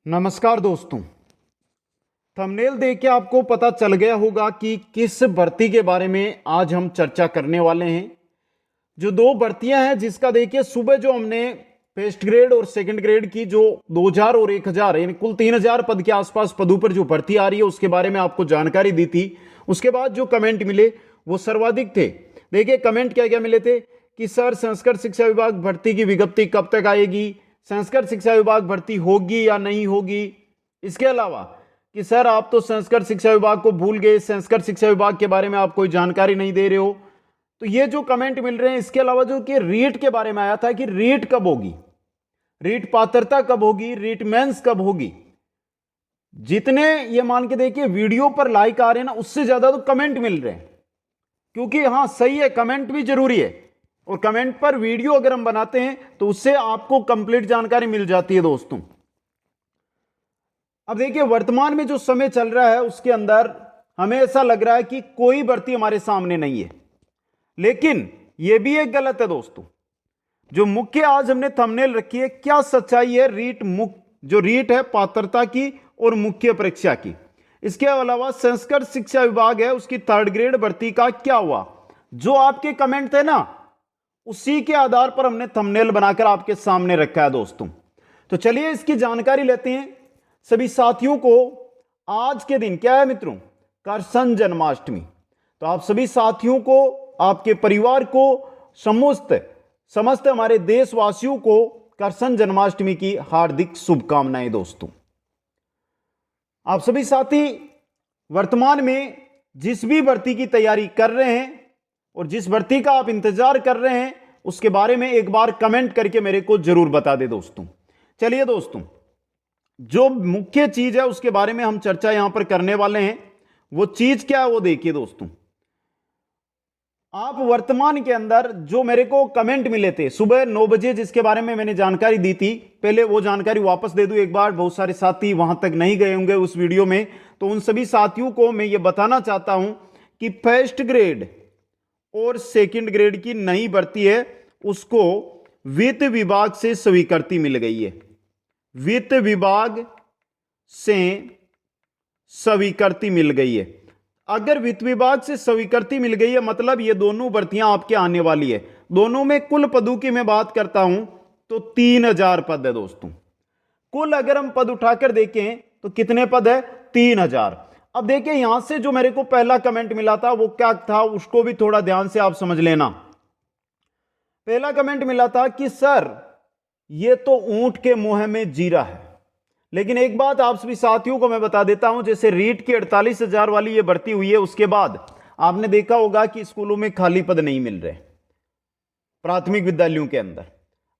नमस्कार दोस्तों। थंबनेल देख के आपको पता चल गया होगा कि किस भर्ती के बारे में आज हम चर्चा करने वाले हैं। जो दो भर्तियां हैं जिसका देखिए सुबह जो हमने फर्स्ट ग्रेड और सेकंड ग्रेड की जो 2000 और 1000 यानी कुल 3000 पद के आसपास पदों पर जो भर्ती आ रही है उसके बारे में आपको जानकारी दी थी। उसके बाद जो कमेंट मिले वो सर्वाधिक थे। देखिए कमेंट क्या क्या मिले थे कि सर संस्कृत शिक्षा विभाग भर्ती की विज्ञप्ति कब तक आएगी, संस्कृत शिक्षा विभाग भर्ती होगी या नहीं होगी। इसके अलावा कि सर आप तो संस्कृत शिक्षा विभाग को भूल गए, संस्कृत शिक्षा विभाग के बारे में आप कोई जानकारी नहीं दे रहे हो। तो ये जो कमेंट मिल रहे हैं, इसके अलावा जो कि रीट के बारे में आया था कि रीट कब होगी, रीट पात्रता कब होगी, रीट मेंस कब होगी। जितने ये मान के देखिए वीडियो पर लाइक आ रहे हैं ना, उससे ज्यादा तो कमेंट मिल रहे हैं। क्योंकि हाँ सही है, कमेंट भी जरूरी है और कमेंट पर वीडियो अगर हम बनाते हैं तो उससे आपको कंप्लीट जानकारी मिल जाती है दोस्तों। अब देखिए वर्तमान में जो समय चल रहा है उसके अंदर हमें ऐसा लग रहा है कि कोई भर्ती हमारे सामने नहीं है, लेकिन यह भी एक गलत है दोस्तों। जो मुख्य आज हमने थंबनेल रखी है, क्या सच्चाई है रीट जो रीट है पात्रता की और मुख्य परीक्षा की। इसके अलावा संस्कृत शिक्षा विभाग है उसकी थर्ड ग्रेड भर्ती का क्या हुआ। जो आपके कमेंट थे ना उसी के आधार पर हमने थंबनेल बनाकर आपके सामने रखा है दोस्तों। तो चलिए इसकी जानकारी लेते हैं। सभी साथियों को आज के दिन क्या है मित्रों, कृष्ण जन्माष्टमी। तो आप सभी साथियों को, आपके परिवार को, समस्त हमारे देशवासियों को कृष्ण जन्माष्टमी की हार्दिक शुभकामनाएं दोस्तों। आप सभी साथी वर्तमान में जिस भी भर्ती की तैयारी कर रहे हैं और जिस भर्ती का आप इंतजार कर रहे हैं उसके बारे में एक बार कमेंट करके मेरे को जरूर बता दें दोस्तों। चलिए दोस्तों, जो मुख्य चीज है उसके बारे में हम चर्चा यहां पर करने वाले हैं। वो चीज क्या है वो देखिए दोस्तों। आप वर्तमान के अंदर जो मेरे को कमेंट मिले थे सुबह 9 बजे, जिसके बारे में मैंने जानकारी दी थी, पहले वो जानकारी वापस दे दूं एक बार। बहुत सारे साथी वहां तक नहीं गए होंगे उस वीडियो में, तो उन सभी साथियों को मैं ये बताना चाहता हूं कि फर्स्ट ग्रेड और सेकंड ग्रेड की नई भर्ती है उसको वित्त विभाग से स्वीकृति मिल गई है। वित्त विभाग से स्वीकृति मिल गई है। अगर वित्त विभाग से स्वीकृति मिल गई है मतलब ये दोनों भर्तियां आपके आने वाली है। दोनों में कुल पदों की मैं बात करता हूं तो 3000 पद है दोस्तों। कुल अगर हम पद उठाकर देखें तो कितने पद है, 3000। अब देखिए यहां से जो मेरे को पहला कमेंट मिला था वो क्या था, उसको भी थोड़ा ध्यान से आप समझ लेना। पहला कमेंट मिला था कि सर ये तो ऊंट के मुंह में जीरा है। लेकिन एक बात आप सभी साथियों को मैं बता देता हूं, जैसे रीट की 48,000 वाली ये भर्ती हुई है उसके बाद आपने देखा होगा कि स्कूलों में खाली पद नहीं मिल रहे प्राथमिक विद्यालयों के अंदर।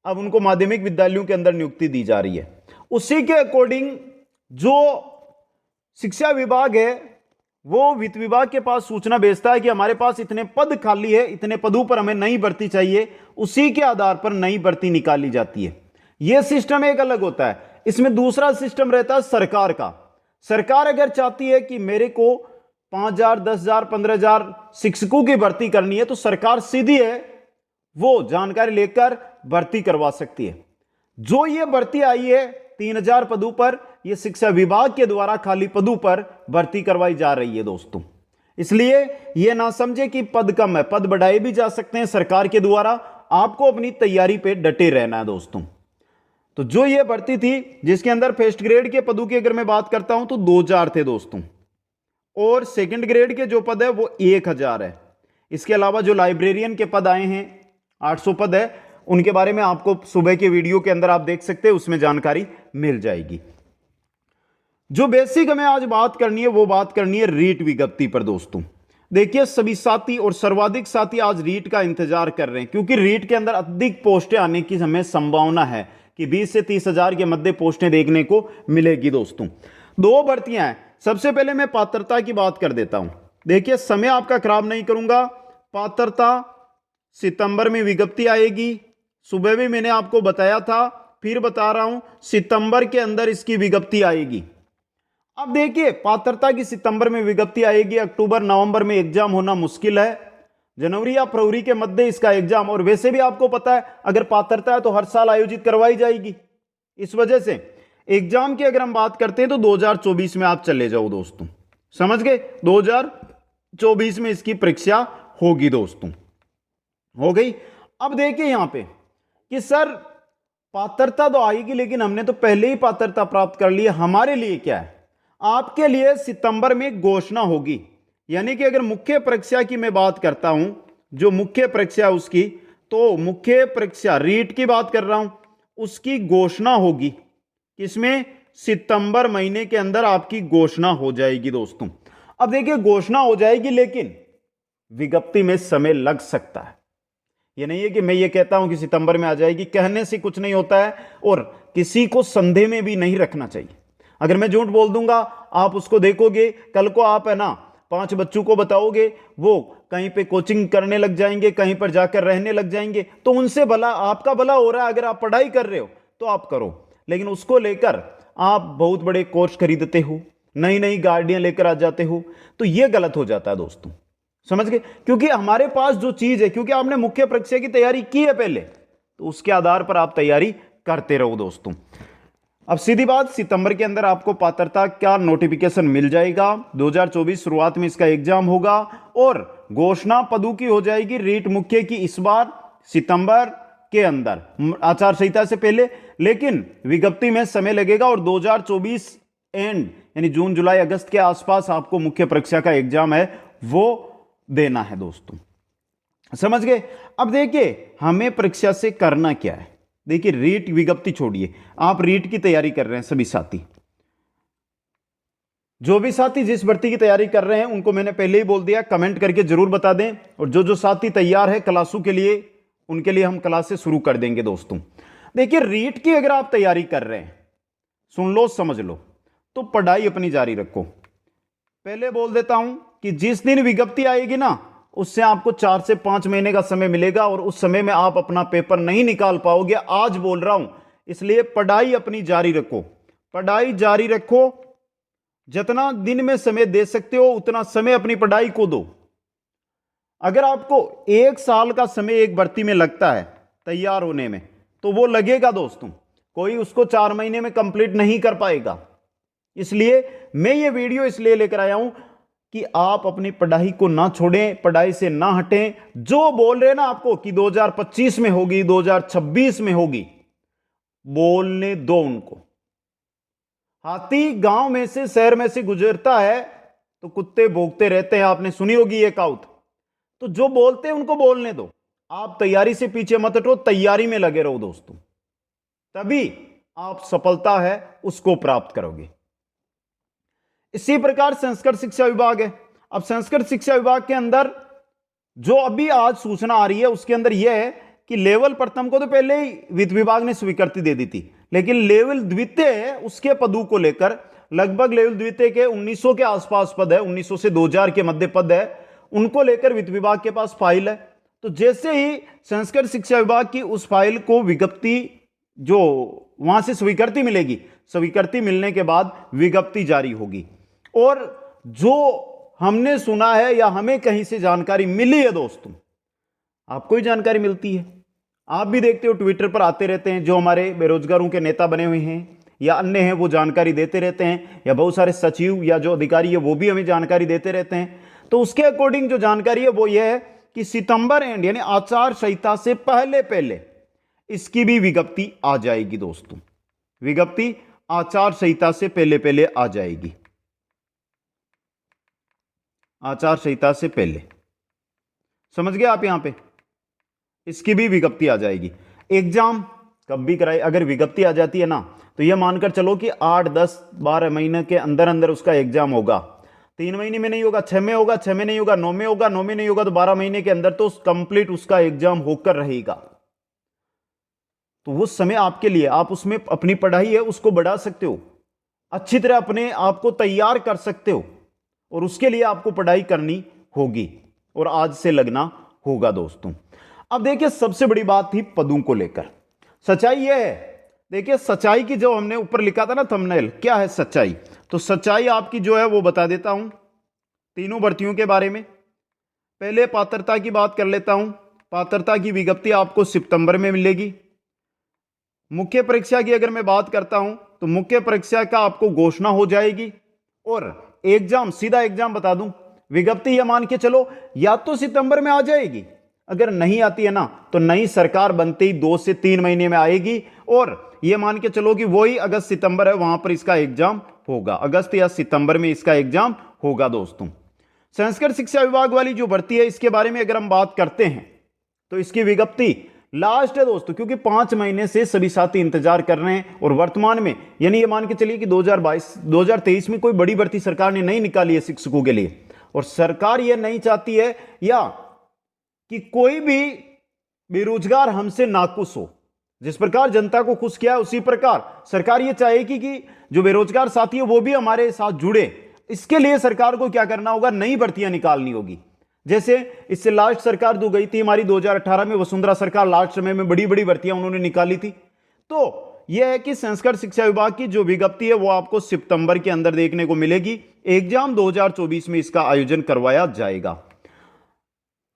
अब उनको माध्यमिक विद्यालयों के अंदर नियुक्ति दी जा रही है। उसी के अकॉर्डिंग जो शिक्षा विभाग है वो वित्त विभाग के पास सूचना भेजता है कि हमारे पास इतने पद खाली है, इतने पदों पर हमें नई भर्ती चाहिए। उसी के आधार पर नई भर्ती निकाली जाती है। यह सिस्टम एक अलग होता है। इसमें दूसरा सिस्टम रहता है सरकार का। सरकार अगर चाहती है कि मेरे को 5000, 10,000, 15,000 शिक्षकों की भर्ती करनी है तो सरकार सीधी है वो जानकारी लेकर भर्ती करवा सकती है। जो ये भर्ती आई है 3000 पदों पर, यह शिक्षा विभाग के द्वारा खाली पदों पर भर्ती करवाई जा रही है दोस्तों। इसलिए यह ना समझे कि पद कम है, पद बढ़ाए भी जा सकते हैं सरकार के द्वारा। आपको अपनी तैयारी पे डटे रहना है दोस्तों। तो जो ये भर्ती थी जिसके अंदर फर्स्ट ग्रेड के पदों की अगर मैं बात करता हूं तो 2000 थे दोस्तों, और सेकंड ग्रेड के जो पद है वो 1000 है। इसके अलावा जो लाइब्रेरियन के पद आए हैं 800 पद है, उनके बारे में आपको सुबह के वीडियो के अंदर आप देख सकते हैं, उसमें जानकारी मिल जाएगी। जो बेसिक हमें आज बात करनी है वो बात करनी है रीट विज्ञप्ति पर दोस्तों। देखिए सभी साथी और सर्वाधिक साथी आज रीट का इंतजार कर रहे हैं, क्योंकि रीट के अंदर अधिक पोस्टें आने की हमें संभावना है कि 20 से 30,000 के मध्य पोस्टें देखने को मिलेगी दोस्तों। दो भर्तियां हैं। सबसे पहले मैं पात्रता की बात कर देता हूं। देखिए समय आपका खराब नहीं करूंगा। पात्रता सितंबर में विज्ञप्ति आएगी। सुबह भी मैंने आपको बताया था, फिर बता रहा हूं, सितंबर के अंदर इसकी विज्ञप्ति आएगी। अब देखिए पात्रता की सितंबर में विज्ञप्ति आएगी। अक्टूबर नवंबर में एग्जाम होना मुश्किल है। जनवरी या फरवरी के मध्य इसका एग्जाम, और वैसे भी आपको पता है अगर पात्रता है तो हर साल आयोजित करवाई जाएगी। इस वजह से एग्जाम की अगर हम बात करते हैं तो 2024 में आप चले जाओ दोस्तों, समझ गए। 2024 में इसकी परीक्षा होगी दोस्तों, हो गई। अब देखिए यहां पे कि सर पात्रता तो आएगी, लेकिन हमने तो पहले ही पात्रता प्राप्त कर ली है। हमारे लिए क्या है, आपके लिए सितंबर में घोषणा होगी। यानी कि अगर मुख्य परीक्षा की मैं बात करता हूं, जो मुख्य परीक्षा है उसकी, तो मुख्य परीक्षा रीट की बात कर रहा हूं, उसकी घोषणा होगी किसमें, सितंबर महीने के अंदर आपकी घोषणा हो जाएगी दोस्तों। अब देखिए घोषणा हो जाएगी, लेकिन विज्ञप्ति में समय लग सकता है। ये नहीं है कि मैं ये कहता हूं कि सितंबर में आ जाएगी, कहने से कुछ नहीं होता है, और किसी को संदेह में भी नहीं रखना चाहिए। अगर मैं झूठ बोल दूंगा, आप उसको देखोगे, कल को आप है ना 5 बच्चों को बताओगे, वो कहीं पे कोचिंग करने लग जाएंगे, कहीं पर जाकर रहने लग जाएंगे, तो उनसे भला आपका भला हो रहा है। अगर आप पढ़ाई कर रहे हो तो आप करो, लेकिन उसको लेकर आप बहुत बड़े कोर्स खरीदते हो, नई नई गाड़ियां लेकर आ जाते हो, तो यह गलत हो जाता है दोस्तों, समझ गए। क्योंकि हमारे पास जो चीज है, क्योंकि आपने मुख्य परीक्षा की तैयारी की है पहले, तो उसके आधार पर आप तैयारी करते रहो दोस्तों। अब सीधी बात, सितंबर के अंदर आपको पात्रता का नोटिफिकेशन मिल जाएगा। 2024 शुरुआत में इसका एग्जाम होगा और घोषणा पदों की हो जाएगी रीट मुख्य की इस बार सितंबर के अंदर, आचार संहिता से पहले, लेकिन विज्ञप्ति में समय लगेगा। और 2024 एंड यानी जून जुलाई अगस्त के आसपास आपको मुख्य परीक्षा का एग्जाम है वो देना है दोस्तों, समझ गए। अब देखिए हमें परीक्षा से करना क्या है। देखिए रीट विज्ञप्ति छोड़िए, आप रीट की तैयारी कर रहे हैं सभी साथी, जो भी साथी जिस भर्ती की तैयारी कर रहे हैं उनको मैंने पहले ही बोल दिया, कमेंट करके जरूर बता दें। और जो जो साथी तैयार है क्लासों के लिए, उनके लिए हम क्लासेस शुरू कर देंगे दोस्तों। देखिए रीट की अगर आप तैयारी कर रहे हैं, सुन लो समझ लो, तो पढ़ाई अपनी जारी रखो। पहले बोल देता हूं कि जिस दिन विज्ञप्ति आएगी ना, उससे आपको 4 से 5 महीने का समय मिलेगा, और उस समय में आप अपना पेपर नहीं निकाल पाओगे। आज बोल रहा हूं, इसलिए पढ़ाई अपनी जारी रखो, पढ़ाई जारी रखो। जितना दिन में समय दे सकते हो उतना समय अपनी पढ़ाई को दो। अगर आपको 1 साल का समय एक भर्ती में लगता है तैयार होने में, तो वो लगेगा दोस्तों, कोई उसको 4 महीने में कंप्लीट नहीं कर पाएगा। इसलिए मैं ये वीडियो इसलिए लेकर आया हूं कि आप अपनी पढ़ाई को ना छोड़ें, पढ़ाई से ना हटें। जो बोल रहे हैं ना आपको कि 2025 में होगी, 2026 में होगी, बोलने दो उनको। हाथी गांव में से शहर में से गुजरता है तो कुत्ते भौंकते रहते हैं, आपने सुनी होगी ये कहावत। तो जो बोलते हैं उनको बोलने दो, आप तैयारी से पीछे मत हटो, तैयारी में लगे रहो दोस्तों, तभी आप सफलता है उसको प्राप्त करोगे। इसी प्रकार संस्कृत शिक्षा विभाग है। अब संस्कृत शिक्षा विभाग के अंदर जो अभी आज सूचना आ रही है उसके अंदर यह है कि लेवल प्रथम को तो पहले ही वित्त विभाग ने स्वीकृति दे दी थी, लेकिन लेवल द्वितीय है उसके पदों को लेकर लगभग लेवल द्वितीय के 1900 के आसपास पद है, 1900 से 2000 के मध्य पद है, उनको लेकर वित्त विभाग के पास फाइल है। तो जैसे ही संस्कृत शिक्षा विभाग की उस फाइल को विज्ञप्ति जो वहां से स्वीकृति मिलेगी, स्वीकृति मिलने के बाद विज्ञप्ति जारी होगी। और जो हमने सुना है या हमें कहीं से जानकारी मिली है दोस्तों, आपको ही जानकारी मिलती है, आप भी देखते हो ट्विटर पर आते रहते हैं, जो हमारे बेरोजगारों के नेता बने हुए हैं या अन्य हैं वो जानकारी देते रहते हैं, या बहुत सारे सचिव या जो अधिकारी है वो भी हमें जानकारी देते रहते हैं। तो उसके अकॉर्डिंग जो जानकारी है वो ये है कि सितंबर एंड यानी आचार संहिता से पहले पहले इसकी भी विज्ञप्ति आ जाएगी दोस्तों, विज्ञप्ति आचार संहिता से पहले पहले आ जाएगी, आचार संहिता से पहले, समझ गए आप। यहां पे इसकी भी विज्ञप्ति आ जाएगी। एग्जाम कब भी कराए, अगर विज्ञप्ति आ जाती है ना, तो यह मानकर चलो कि 8, 10, 12 महीने के अंदर अंदर उसका एग्जाम होगा। 3 महीने में नहीं होगा, 6 में होगा, 6 में नहीं होगा, 9 में होगा, 9 में नहीं होगा, तो 12 महीने के अंदर तो कंप्लीट उसका एग्जाम होकर रहेगा। तो उस समय आपके लिए, आप उसमें अपनी पढ़ाई है उसको बढ़ा सकते हो, अच्छी तरह अपने आप को तैयार कर सकते हो, और उसके लिए आपको पढ़ाई करनी होगी और आज से लगना होगा दोस्तों। अब देखिए सबसे बड़ी बात थी पदों को लेकर, सच्चाई यह है, देखिए सच्चाई की जो हमने ऊपर लिखा था ना थंबनेल, क्या है सच्चाई, तो सच्चाई आपकी जो है वो बता देता हूं तीनों भर्तियों के बारे में। पहले पात्रता की बात कर लेता हूं। पात्रता की विज्ञप्ति आपको सितंबर में मिलेगी। मुख्य परीक्षा की अगर मैं बात करता हूं तो मुख्य परीक्षा का आपको घोषणा हो जाएगी और एग्जाम, सीधा एग्जाम बता दूं, विज्ञप्ति ये मान के चलो या तो सितंबर में आ जाएगी, अगर नहीं आती है ना तो नई सरकार बनते ही 2 से 3 महीने में आएगी, और ये मान के चलो कि वही अगस्त सितंबर है वहां पर इसका एग्जाम होगा, अगस्त या सितंबर में इसका एग्जाम होगा दोस्तों। संस्कृत शिक्षा विभाग वाली जो भर्ती है इसके बारे में अगर हम बात करते हैं तो इसकी विज्ञप्ति लास्ट है दोस्तों, क्योंकि 5 महीने से सभी साथी इंतजार कर रहे हैं और वर्तमान में यानी ये मान के चलिए कि 2023 में कोई बड़ी भर्ती सरकार ने नहीं निकाली है शिक्षकों के लिए, और सरकार ये नहीं चाहती है या कि कोई भी बेरोजगार हमसे नाखुश हो। जिस प्रकार जनता को खुश किया है उसी प्रकार सरकार ये चाहेगी कि जो बेरोजगार साथी है वो भी हमारे साथ जुड़े। इसके लिए सरकार को क्या करना होगा, नई भर्तियां निकालनी होगी। जैसे इससे लास्ट सरकार जो गई थी हमारी 2018 में, वसुंधरा सरकार, लास्ट समय में बड़ी बड़ी भर्तियां उन्होंने निकाली थी। तो यह है कि संस्कृत शिक्षा विभाग की जो विज्ञप्ति है वो आपको सितंबर के अंदर देखने को मिलेगी। एग्जाम 2024 में इसका आयोजन करवाया जाएगा।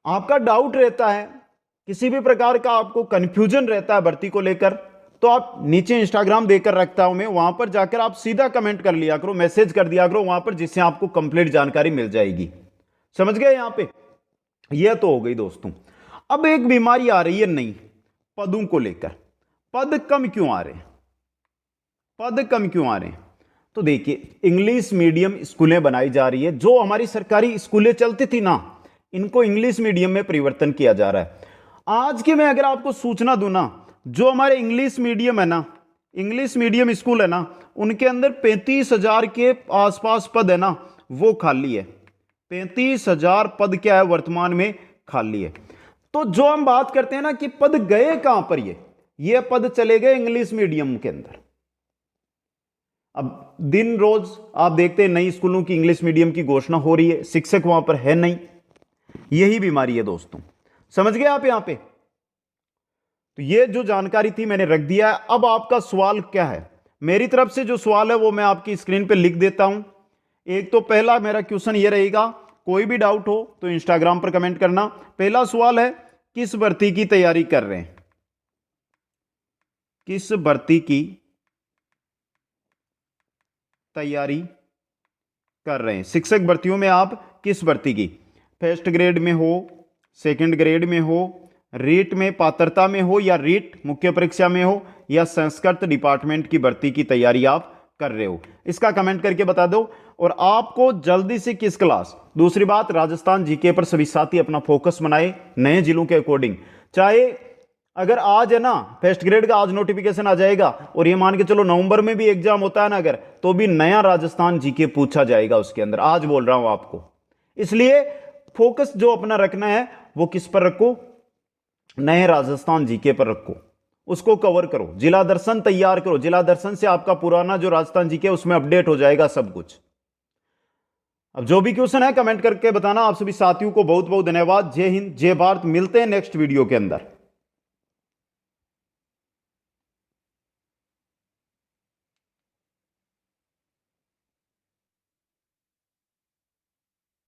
आपका डाउट रहता है, किसी भी प्रकार का आपको कंफ्यूजन रहता है भर्ती को लेकर, तो आप नीचे इंस्टाग्राम देकर रखता हूं मैं, वहां पर जाकर आप सीधा कमेंट कर लिया करो, मैसेज कर दिया करो वहां पर, जिससे आपको कंप्लीट जानकारी मिल जाएगी। समझ गए यहां पे? यह तो हो गई दोस्तों। अब एक बीमारी आ रही है नई, पदों को लेकर। पद कम क्यों आ रहे हैं? पद कम क्यों आ रहे हैं? तो देखिए, इंग्लिश मीडियम स्कूलें बनाई जा रही है। जो हमारी सरकारी स्कूलें चलती थी ना, इनको इंग्लिश मीडियम में परिवर्तन किया जा रहा है। आज की मैं अगर आपको सूचना दूं ना, जो हमारे इंग्लिश मीडियम है ना, इंग्लिश मीडियम स्कूल है ना, उनके अंदर 35,000 के आसपास पद है ना, वो खाली है। 35,000 पद क्या है वर्तमान में खाली है। तो जो हम बात करते हैं ना कि पद गए कहां पर, ये पद चले गए इंग्लिश मीडियम के अंदर। अब दिन रोज आप देखते हैं नई स्कूलों की इंग्लिश मीडियम की घोषणा हो रही है, शिक्षक वहां पर है नहीं। यही बीमारी है दोस्तों, समझ गए आप यहां पे? तो ये जो जानकारी थी मैंने रख दिया है। अब आपका सवाल क्या है? मेरी तरफ से जो सवाल है वो मैं आपकी स्क्रीन पे लिख देता हूं। एक तो पहला मेरा क्वेश्चन ये रहेगा, कोई भी डाउट हो तो इंस्टाग्राम पर कमेंट करना। पहला सवाल है, किस भर्ती की तैयारी कर रहे हैं? किस भर्ती की तैयारी कर रहे हैं? शिक्षक भर्तियों में आप किस भर्ती की, फर्स्ट ग्रेड में हो, सेकंड ग्रेड में हो, रीट में पात्रता में हो, या रीट मुख्य परीक्षा में हो, या संस्कृत डिपार्टमेंट की भर्ती की तैयारी आप कर रहे हो? इसका कमेंट करके बता दो। और आपको जल्दी से किस क्लास, दूसरी बात, राजस्थान जीके पर सभी साथी अपना फोकस बनाए नए जिलों के अकॉर्डिंग। चाहे अगर आज है ना फर्स्ट ग्रेड का आज नोटिफिकेशन आ जाएगा, और ये मान के चलो नवंबर में भी एग्जाम होता है ना अगर, तो भी नया राजस्थान जीके पूछा जाएगा उसके अंदर, आज बोल रहा हूं आपको। इसलिए फोकस जो अपना रखना है वो किस पर रखो, नए राजस्थान जीके पर रखो, उसको कवर करो, जिला दर्शन तैयार करो। जिला दर्शन से आपका पुराना जो राजस्थान जीके उसमें अपडेट हो जाएगा सब कुछ। अब जो भी क्वेश्चन है कमेंट करके बताना। आप सभी साथियों को बहुत बहुत धन्यवाद। जय हिंद, जय भारत। मिलते हैं नेक्स्ट वीडियो के अंदर।